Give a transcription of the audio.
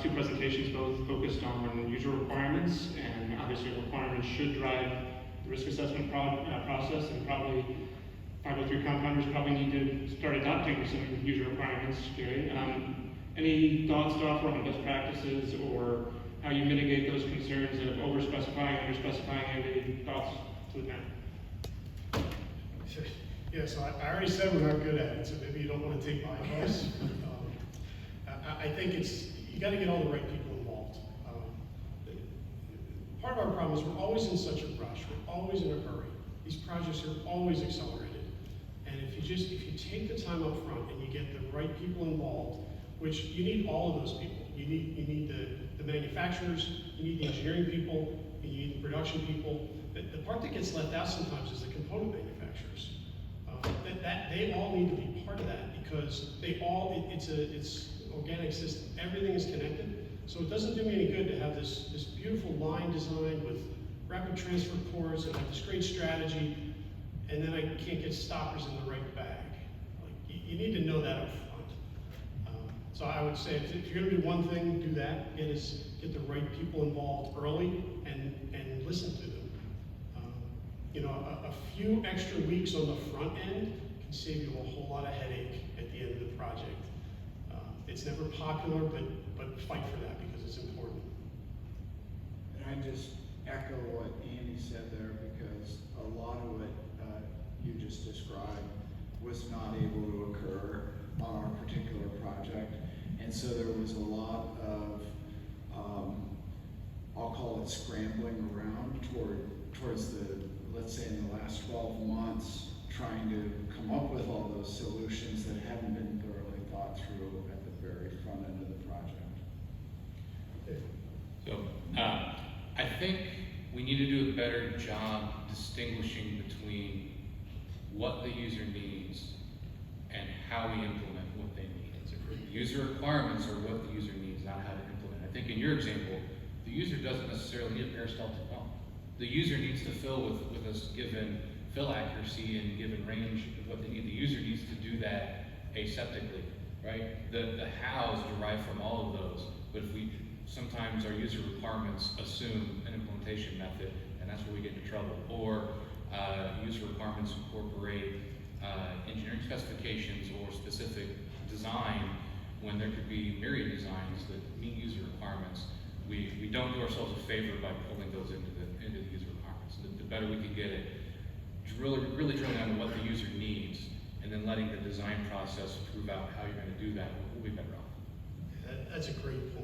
last two presentations both focused on user requirements, and obviously requirements should drive the risk assessment process, and probably 503 compounders probably need to start adopting some user requirements. Jerry, any thoughts to offer on best practices or how you mitigate those concerns of over-specifying, under-specifying? Any thoughts to the panel? Yeah, so I already said we're not good at it, so maybe you don't want to take my advice. I think you got to get all the right people involved. Part of our problem is we're always in such a rush. We're always in a hurry. These projects are always accelerated. And if you take the time up front and you get the right people involved, which you need all of those people. You need the manufacturers, you need the engineering people, you need the production people. The part that gets left out sometimes is the component manufacturers. They all need to be part of that because it's organic system. Everything is connected. So it doesn't do me any good to have this beautiful line design with rapid transfer ports and have this great strategy, and then I can't get stoppers in the right bag. Like, you need to know that up front. So I would say if you're going to do one thing, do that. Get the right people involved early and listen to them. A few extra weeks on the front end can save you a whole lot of headache at the end of the project. It's never popular, but fight for that because it's important. And I just echo what Andy said there, because a lot of what you just described was not able to occur on our particular project. And so there was a lot of, I'll call it scrambling around towards let's say in the last 12 months, trying to come up with all those solutions that hadn't been thoroughly thought through at the very front end of the project. So I think we need to do a better job distinguishing between what the user needs and how we implement what they need. User requirements are what the user needs, not how to implement. I think in your example, the user doesn't necessarily need a peristaltic pump. The user needs to fill with a given fill accuracy and given range of what they need. The user needs to do that aseptically, right? The hows derive from all of those, but if we sometimes our user requirements assume an implementation method, and that's where we get into trouble. Or user requirements incorporate engineering specifications or specific design when there could be myriad designs that meet user requirements. We don't do ourselves a favor by pulling those into the user requirements. The better we can get it, really drilling down to what the user needs, and then letting the design process prove out how you're going to do that, we'll be better off. That's a great point.